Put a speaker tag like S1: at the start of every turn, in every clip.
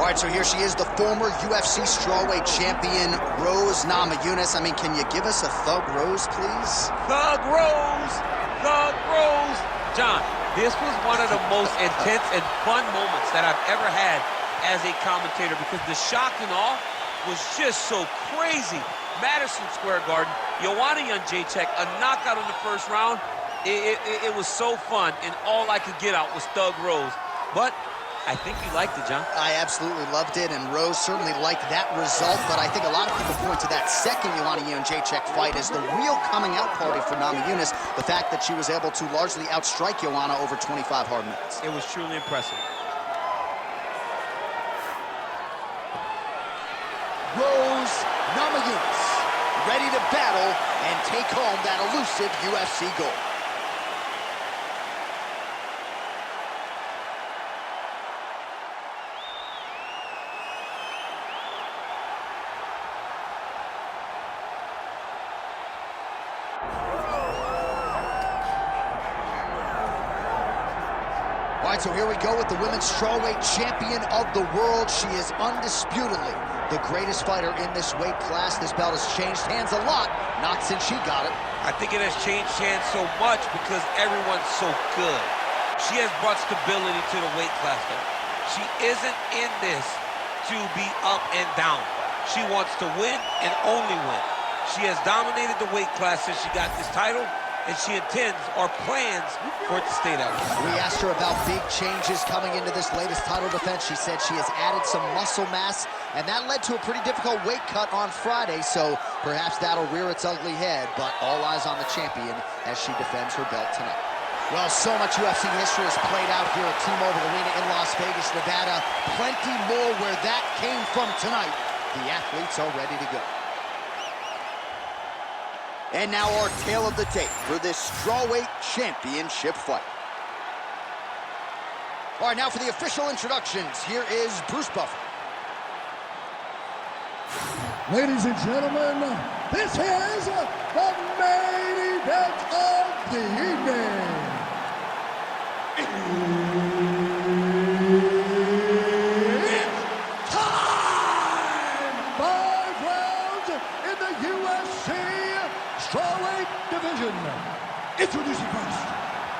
S1: All right, so here she is, the former UFC strawweight champion, Rose Namajunas. I mean, can you give us a Thug Rose, please?
S2: Thug Rose! Thug Rose! John, this was one of the most intense and fun moments that I've ever had as a commentator because the shock and awe was just so crazy. Madison Square Garden, Joanna Jędrzejczyk, a knockout in the first round. It was so fun, and all I could get out was Thug Rose. But I think you liked it, John.
S1: I absolutely loved it, and Rose certainly liked that result, but I think a lot of people point to that second Joanna Jędrzejczyk fight as the real coming out party for Namajunas, the fact that she was able to largely outstrike Joanna over 25 hard minutes.
S2: It was truly impressive.
S1: Rose Namajunas, ready to battle and take home that elusive UFC gold. All right, so here we go with the women's strawweight champion of the world. She is undisputedly the greatest fighter in this weight class. This belt has changed hands a lot, not since she got it.
S2: I think it has changed hands so much because everyone's so good. She has brought stability to the weight class, though. She isn't in this to be up and down. She wants to win and only win. She has dominated the weight class since she got this title, and she intends or plans for it to stay that way.
S1: We asked her about big changes coming into this latest title defense. She said she has added some muscle mass, and that led to a pretty difficult weight cut on Friday, so perhaps that'll rear its ugly head, but all eyes on the champion as she defends her belt tonight. Well, so much UFC history has played out here at T-Mobile Arena in Las Vegas, Nevada. Plenty more where that came from tonight. The athletes are ready to go. And now our tale of the tape for this strawweight championship fight. All right, now for the official introductions, here is Bruce Buffer.
S3: Ladies and gentlemen, this is the main event of the evening. It's time! 5 rounds in the UFC strawweight division. Introducing first,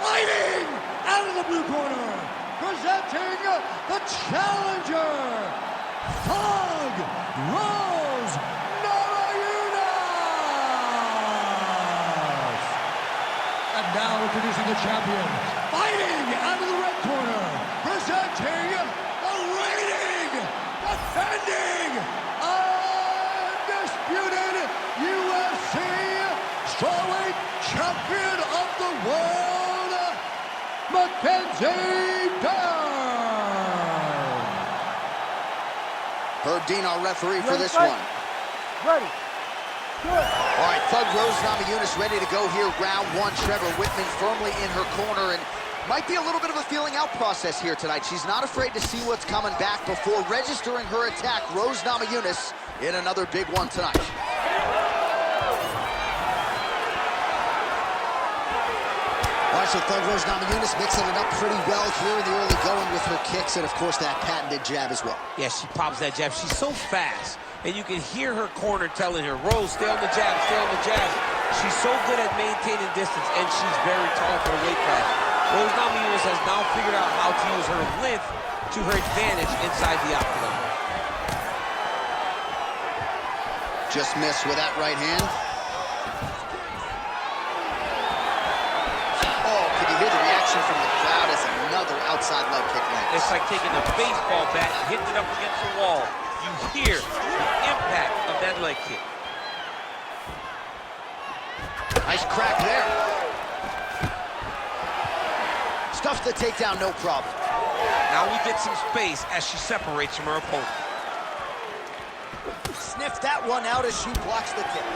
S3: fighting out of the blue corner, presenting the challenger, Thug Rose Namajunas. And now introducing the champion, fighting out of the red corner, presenting the reigning, defending, undisputed UFC strawweight champion of the world, Mackenzie Dern.
S1: Herb Dean, our referee for this one.
S3: Ready. Good.
S1: All right, Thug Rose Namajunas ready to go here. Round one. Trevor Whitman firmly in her corner, and might be a little bit of a feeling out process here tonight. She's not afraid to see what's coming back before registering her attack. Rose Namajunas in another big one tonight. All right, so Thug Rose Namajunas mixing it up pretty well here in the early going with her kicks and, of course, that patented jab as well.
S2: Yeah, she pops that jab. She's so fast, and you can hear her corner telling her, Rose, stay on the jab, stay on the jab. She's so good at maintaining distance, and she's very tall for the weight class. Rose Namajunas has now figured out how to use her length to her advantage inside the octagon.
S1: Just missed with that right hand. Hear the reaction from the crowd as another outside leg kick lands.
S2: It's like taking a baseball bat and hitting it up against the wall. You hear the impact of that leg kick.
S1: Nice crack there. Stuffs the takedown, no problem.
S2: Now we get some space as she separates from her opponent.
S1: Sniffed that one out as she blocks the kick.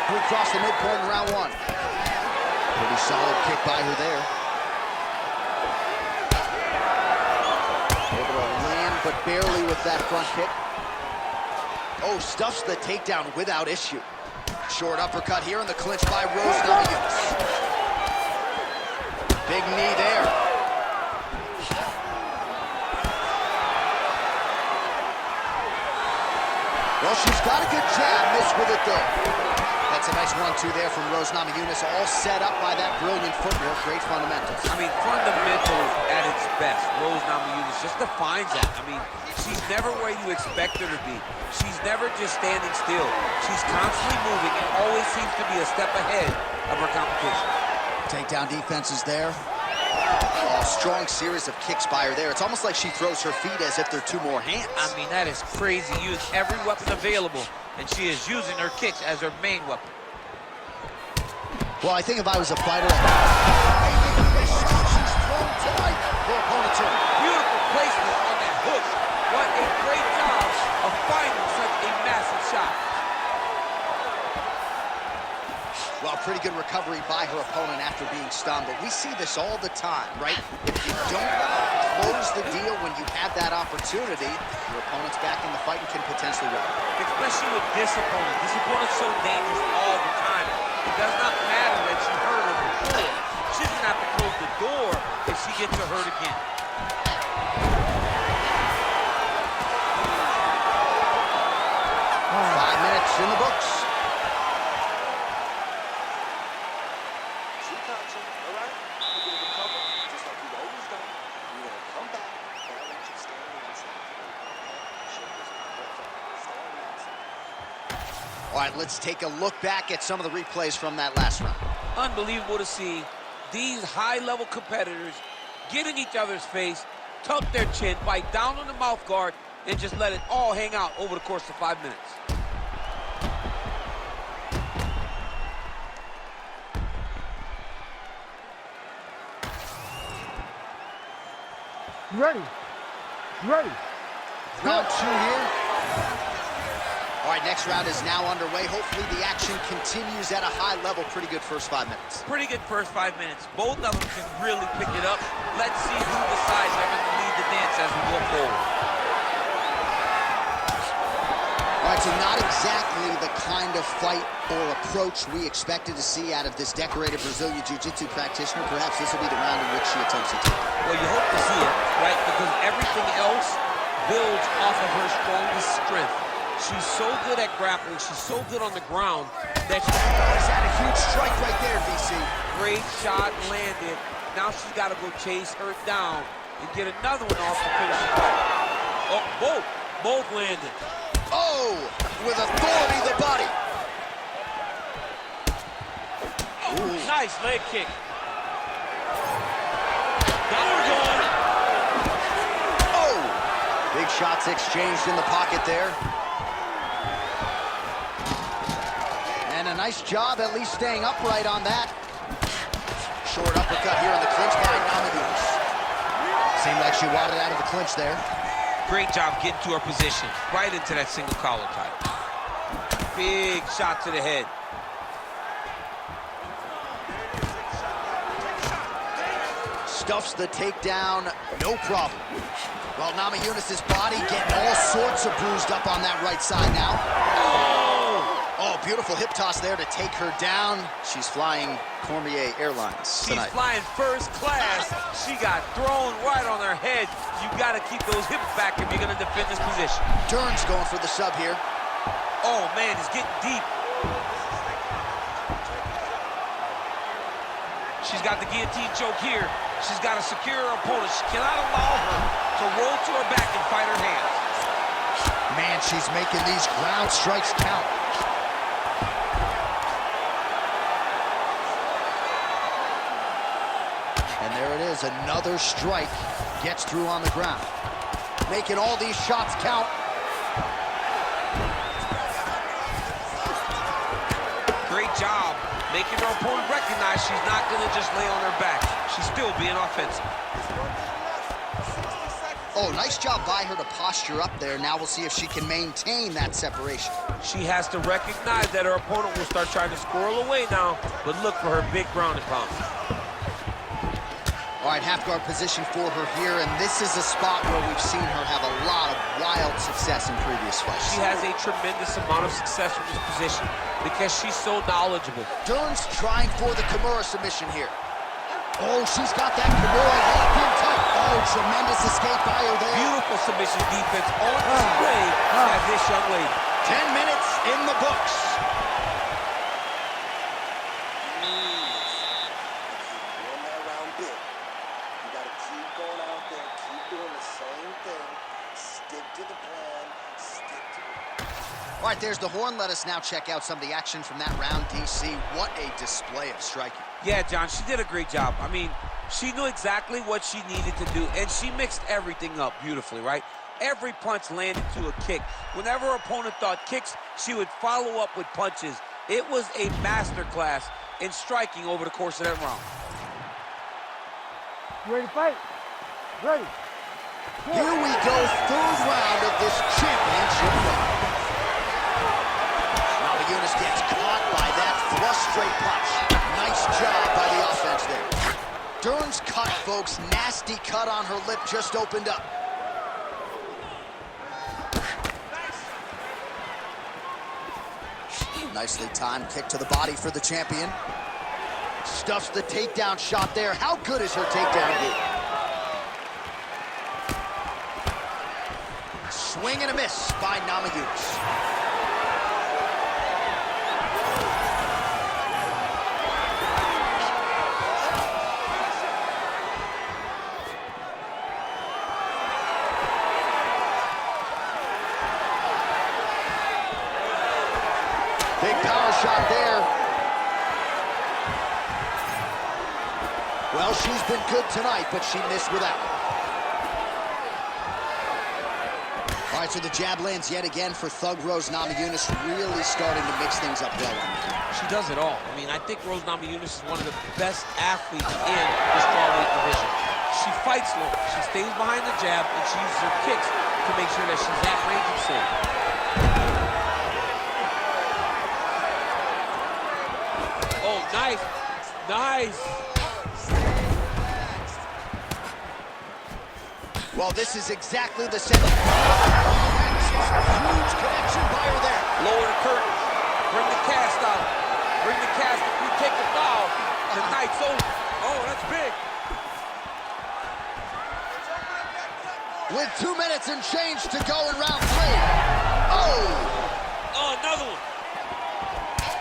S1: We cross the midpoint in round one. Pretty solid kick by her there. Able to land, but barely with that front kick. Oh, stuffs the takedown without issue. Short uppercut here in the clinch by Rose Namajunas. Big knee there. Well, she's got a good jab, missed with it there. That's a nice 1-2 there from Rose Namajunas, all set up by that brilliant footwork. Great fundamentals.
S2: I mean, fundamentals at its best. Rose Namajunas just defines that. I mean, she's never where you expect her to be. She's never just standing still. She's constantly moving and always seems to be a step ahead of her competition.
S1: Takedown defenses there. Oh, strong series of kicks by her there. It's almost like she throws her feet as if they're two more hands.
S2: I mean, that is crazy. Use every weapon available, and she is using her kicks as her main weapon.
S1: Well, I think if I was a fighter, she's thrown tonight. Her opponent too.
S2: Beautiful placement on that hook. What a great job of finding such a massive shot.
S1: Well, pretty good recovery by her opponent after being stunned, but we see this all the time, right? If you don't close the deal when you have that opportunity, your opponent's back in the fight and can potentially win.
S2: Especially with this opponent. This opponent's so dangerous all the time. It does not matter that she hurt her before. She doesn't have to close the door if she gets her hurt again.
S1: 5 minutes in the books. All right, let's take a look back at some of the replays from that last round.
S2: Unbelievable to see these high-level competitors get in each other's face, tuck their chin, bite down on the mouth guard, and just let it all hang out over the course of 5 minutes.
S3: Ready. Ready.
S1: Round 2 here. All right, next round is now underway. Hopefully the action continues at a high level. Pretty good first 5 minutes.
S2: Pretty good first 5 minutes. Both of them can really pick it up. Let's see who decides they're going to lead the dance as we go forward.
S1: All right, so not exactly the kind of fight or approach we expected to see out of this decorated Brazilian Jiu-Jitsu practitioner. Perhaps this will be the round in which she attempts to take it.
S2: Well, you hope to see it, right? Because everything else builds off of her strongest strength. She's so good at grappling. She's so good on the ground that
S1: She's had a huge strike right there, BC.
S2: great shot landed. Now she's got to go chase her down and get another one off to finish the fight. Oh, both landed.
S1: Oh, with authority, the body.
S2: Oh, nice leg kick. Now we're going.
S1: Oh, big shots exchanged in the pocket there. And a nice job at least staying upright on that. Short uppercut here in the clinch by Namajunas. Seemed like she wadded out of the clinch there.
S2: Great job getting to her position, right into that single collar tie. Big shot to the head.
S1: Stuffs the takedown, no problem. Well, Namajunas' body getting all sorts of bruised up on that right side now. Oh, beautiful hip toss there to take her down. She's flying Cormier Airlines tonight.
S2: She's flying first class. She got thrown right on her head. You got to keep those hips back if you're going to defend this position.
S1: Dern's going for the sub here.
S2: Oh, man, it's getting deep. She's got the guillotine choke here. She's got to secure her opponent. She cannot allow her to roll to her back and fight her hands.
S1: Man, she's making these ground strikes count. And there it is, another strike gets through on the ground. Making all these shots count.
S2: Great job making her opponent recognize she's not going to just lay on her back. She's still being offensive.
S1: Oh, nice job by her to posture up there. Now we'll see if she can maintain that separation.
S2: She has to recognize that her opponent will start trying to squirrel away now, but look for her big ground and pound.
S1: All right, half guard position for her here, and this is a spot where we've seen her have a lot of wild success in previous fights.
S2: She has a tremendous amount of success from this position because she's so knowledgeable.
S1: Dern's trying for the Kimura submission here. Oh, she's got that Kimura locked in tight. Oh, tremendous escape by her there.
S2: Beautiful submission defense on display by this young lady.
S1: 10 minutes in the books.
S4: Won that round big. You got to keep going out there, keep doing the same thing. Stick to the plan, stick to it.
S1: All right, there's the horn. Let us now check out some of the action from that round, DC. What a display of striking.
S2: Yeah, John, she did a great job. I mean, she knew exactly what she needed to do, and she mixed everything up beautifully, right? Every punch landed to a kick. Whenever her opponent thought kicks, she would follow up with punches. It was a masterclass in striking over the course of that round.
S5: You ready to fight? Ready.
S1: Here we go, third round of this championship round. Namajunas gets caught by that thrust straight punch. Nice job by the offense there. Dern's cut, folks. Nasty cut on her lip just opened up. Nicely timed kick to the body for the champion. Stuffs the takedown shot there. How good is her takedown gear? Swing and a miss by Namajunas. Big power shot there. Well, she's been good tonight, but she missed with that one. All right, so the jab lands yet again for Thug Rose Namajunas, really starting to mix things up well.
S2: She does it all. I mean, I think Rose Namajunas is one of the best athletes in the strawweight division. She fights low. She stays behind the jab, and she uses her kicks to make sure that she's at range and safe. Oh, nice. Nice.
S1: Well, this is exactly the same. Huge connection by her there.
S2: Lower the curtain. Bring the cast out. Bring the cast. If we take the foul, the night's over. Oh, that's big.
S1: With 2 minutes and change to go in round 3. Oh!
S2: Oh, another one.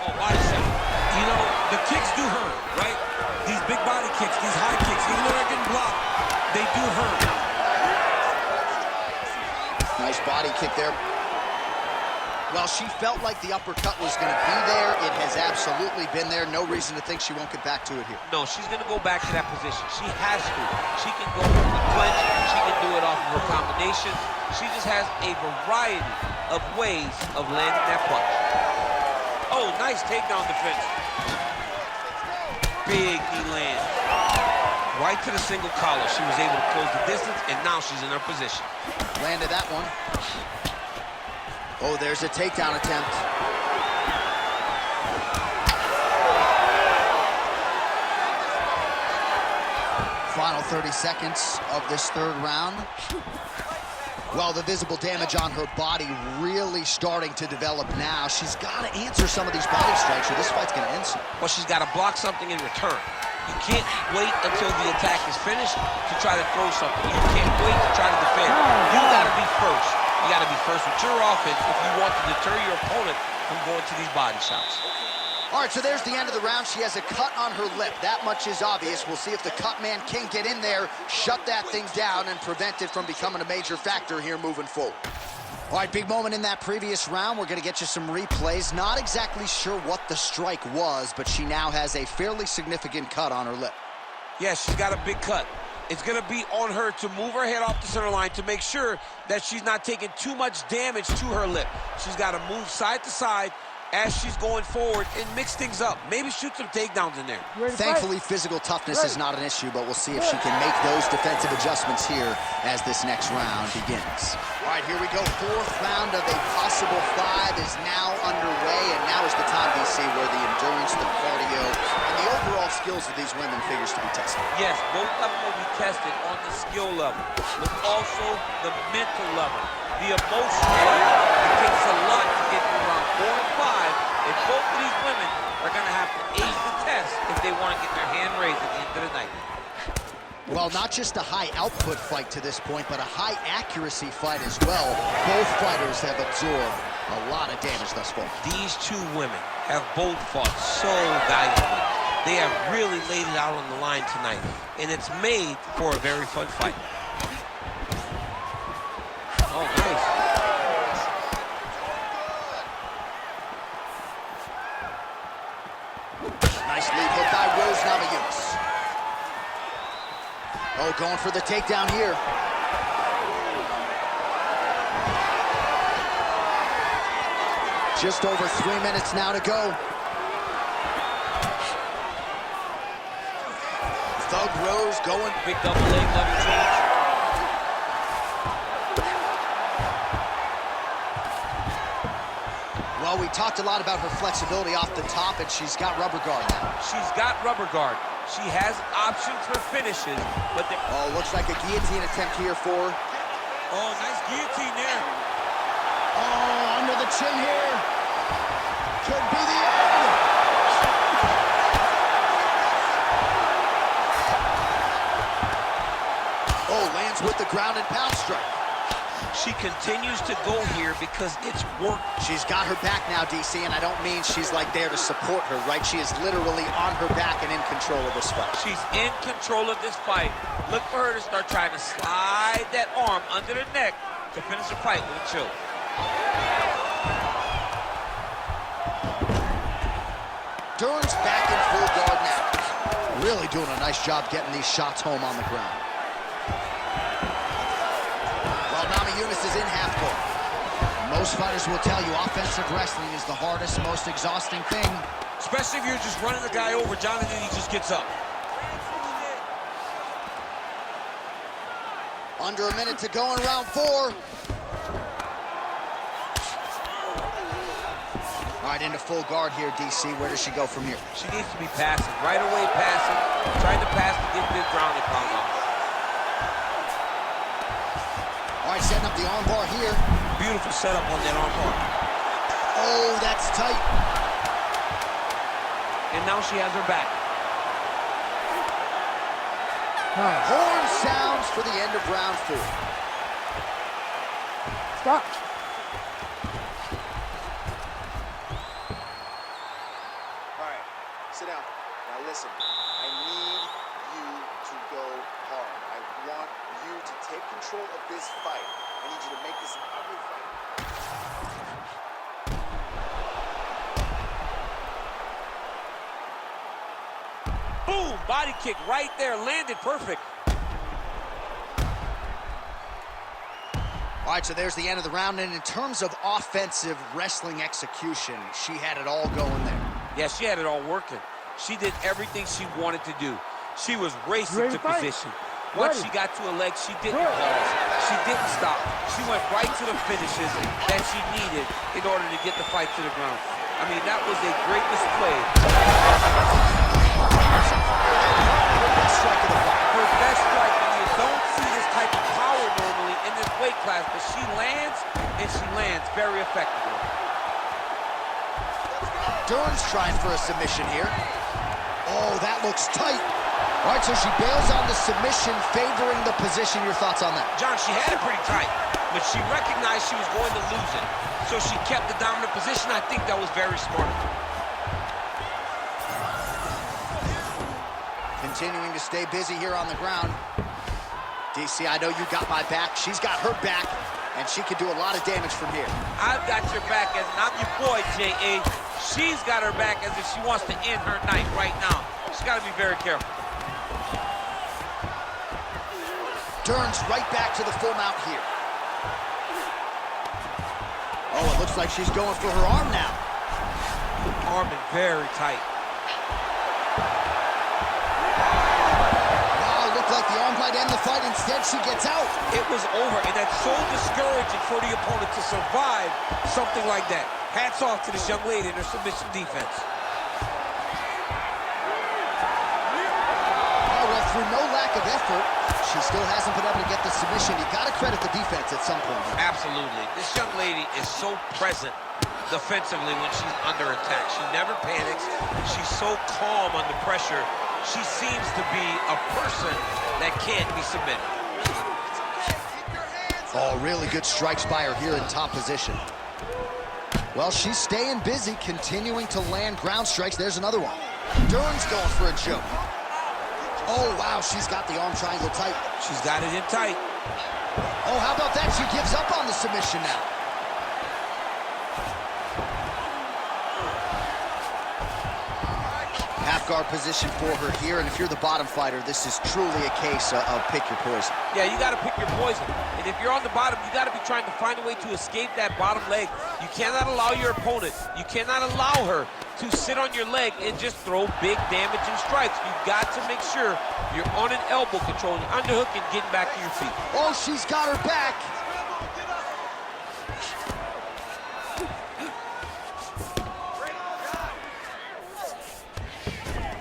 S2: Oh, body shot. You know, the kicks do hurt, right? These big body kicks, these high kicks, even though they're getting blocked, they do hurt.
S1: Nice body kick there. Well, she felt like the uppercut was going to be there. It has absolutely been there. No reason to think she won't get back to it here.
S2: No, she's going to go back to that position. She has to. She can go with the clinch. She can do it off of her combination. She just has a variety of ways of landing that punch. Oh, nice takedown defense. Big knee land. Right to the single collar. She was able to close the distance, and now she's in her position.
S1: Landed that one. Oh, there's a takedown attempt. Final 30 seconds of this third round. Well, the visible damage on her body really starting to develop now. She's got to answer some of these body strikes or this fight's going to end soon.
S2: Well, she's got to block something in return. You can't wait until the attack is finished to try to throw something. You can't wait to try to defend. You got to be first. You got to be first with your offense if you want to deter your opponent from going to these body shots.
S1: All right, so there's the end of the round. She has a cut on her lip. That much is obvious. We'll see if the cut man can get in there, shut that thing down, and prevent it from becoming a major factor here moving forward. All right, big moment in that previous round. We're going to get you some replays. Not exactly sure what the strike was, but she now has a fairly significant cut on her lip.
S2: Yeah, she's got a big cut. It's going to be on her to move her head off the center line to make sure that she's not taking too much damage to her lip. She's got to move side to side as she's going forward and mix things up. Maybe shoot some takedowns in there.
S1: Thankfully, physical toughness is not an issue, but we'll see if she can make those defensive adjustments here as this next round begins. All right, here we go. Fourth round of a possible 5 is now underway, and now is the time, DC, where the endurance, the cardio, and the overall skills of these women figures to be tested.
S2: Yes, both of them will be tested on the skill level, but also the mental level, the emotional level. It takes a lot to get through round 4 and 5, and both of these women are going to have to ace the test if they want to get their hand raised at the end of the night.
S1: Well, not just a high-output fight to this point, but a high-accuracy fight as well. Both fighters have absorbed A lot of damage thus far.
S2: These two women have both fought so valiantly. They have really laid it out on the line tonight, and it's made for a very fun fight. Oh, nice.
S1: Nice lead hook by Rose Namajunas. Oh, going for the takedown here. Just over 3 minutes now to go. Thug Rose going.
S2: Big double leg level change.
S1: Well, we talked a lot about her flexibility off the top, and she's got rubber guard now.
S2: She's got rubber guard. She has options for finishes, but they...
S1: Oh, looks like a guillotine attempt here for...
S2: Oh, nice guillotine there.
S1: Oh, under the chin here. Could be the end. Oh, lands with the ground and pound strike.
S2: She continues to go here because it's work.
S1: She's got her back now, DC, and I don't mean she's like there to support her, right? She is literally on her back and in control of this fight.
S2: She's in control of this fight. Look for her to start trying to slide that arm under the neck to finish the fight with a choke.
S1: Dern's back in full guard now. Really doing a nice job getting these shots home on the ground. Well, Namajunas is in half guard. Most fighters will tell you offensive wrestling is the hardest, most exhausting thing.
S2: Especially if you're just running the guy over, Jonathan, he just gets up.
S1: Under a minute to go in round 4. All right, into full guard here, DC. Where does she go from here?
S2: She needs to be passive. Right away passing. Trying to pass to get big ground and pound off.
S1: All right, setting up the arm bar here.
S2: Beautiful setup on that arm bar.
S1: Oh, that's tight.
S2: And now she has her back.
S1: Horn sounds for the end of round 4.
S5: Stop.
S4: All right, sit down. Now listen, I need you to go hard. I want you to take control of this fight. I need you to make this an ugly fight.
S2: Boom! Body kick right there. Landed perfect.
S1: All right, so there's the end of the round, and in terms of offensive wrestling execution, she had it all going there.
S2: Yeah, she had it all working. She did everything she wanted to do. She was racing to position. Once she got to her leg, she didn't pause. She didn't stop. She went right to the finishes that she needed in order to get the fight to the ground. I mean, that was a great display. Her best strike, and you don't see this type of power normally in this weight class, but she lands, and she lands very effectively.
S1: Dern's trying for a submission here. Oh, that looks tight. All right, so she bails on the submission, favoring the position. Your thoughts on that?
S2: John, she had it pretty tight, but she recognized she was going to lose it. So she kept the dominant position. I think that was very smart.
S1: Continuing to stay busy here on the ground. DC, I know you got my back. She's got her back, and she can do a lot of damage from here.
S2: I've got your back, as and I'm your boy, J.A. She's got her back as if she wants to end her night right now. She's got to be very careful.
S1: Dern's right back to the full mount here. Oh, it looks like she's going for her arm now.
S2: Arm is very tight.
S1: Wow, looked like the arm might end the fight. Instead, she gets out.
S2: It was over, and that's so discouraging for the opponent to survive something like that. Hats off to this young lady and her submission defense.
S1: Oh, well, through no lack of effort, she still hasn't been able to get the submission. You got to credit the defense at some point.
S2: Absolutely. This young lady is so present defensively when she's under attack. She never panics. She's so calm under pressure. She seems to be a person that can't be submitted.
S1: Oh, really good strikes by her here in top position. Well, she's staying busy, continuing to land ground strikes. There's another one. Dern's going for a choke. Oh, wow, she's got the arm triangle tight.
S2: She's got it in tight.
S1: Oh, how about that? She gives up on the submission now. Half guard position for her here, and if you're the bottom fighter, this is truly a case of pick your poison.
S2: Yeah, you got to pick your poison. And if you're on the bottom, you got to be trying to find a way to escape that bottom leg. You cannot allow your opponent, you cannot allow her to sit on your leg and just throw big damaging strikes. You've got to make sure you're on an elbow control, your underhook, and getting back to your feet.
S1: Oh, she's got her back.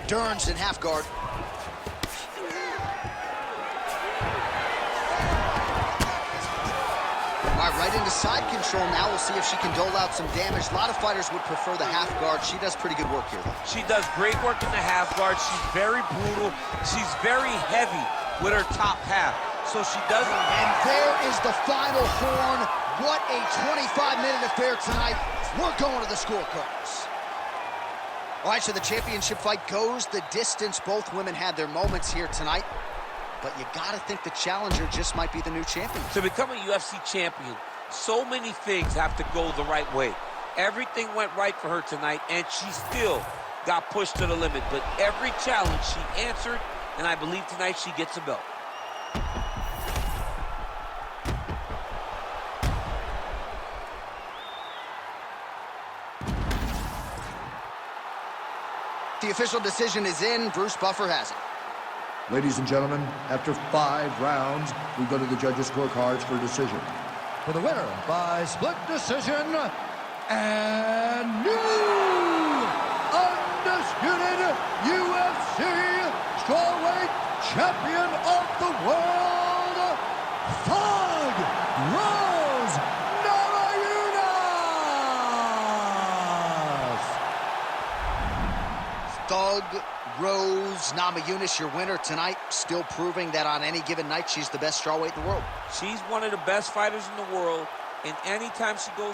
S1: Dern's in half guard. All right, right into side control now. We'll see if she can dole out some damage. A lot of fighters would prefer the half guard. She does pretty good work here, though.
S2: She does great work in the half guard. She's very brutal. She's very heavy with her top half. So she doesn't...
S1: And there is the final horn. What a 25-minute affair tonight. We're going to the scorecards. All right, so the championship fight goes the distance. Both women had their moments here tonight, but you gotta think the challenger just might be the new champion.
S2: To become a UFC champion, so many things have to go the right way. Everything went right for her tonight, and she still got pushed to the limit. But every challenge she answered, and I believe tonight she gets a belt.
S1: The official decision is in. Bruce Buffer has it.
S3: Ladies and gentlemen, after 5 rounds, we go to the judges' scorecards for a decision. For the winner by split decision, and new undisputed UFC strawweight champion of the world, Thug Rose Namajunas!
S1: Thug Rose Namajunas, your winner tonight, still proving that on any given night she's the best strawweight in the world.
S2: She's one of the best fighters in the world, and anytime she goes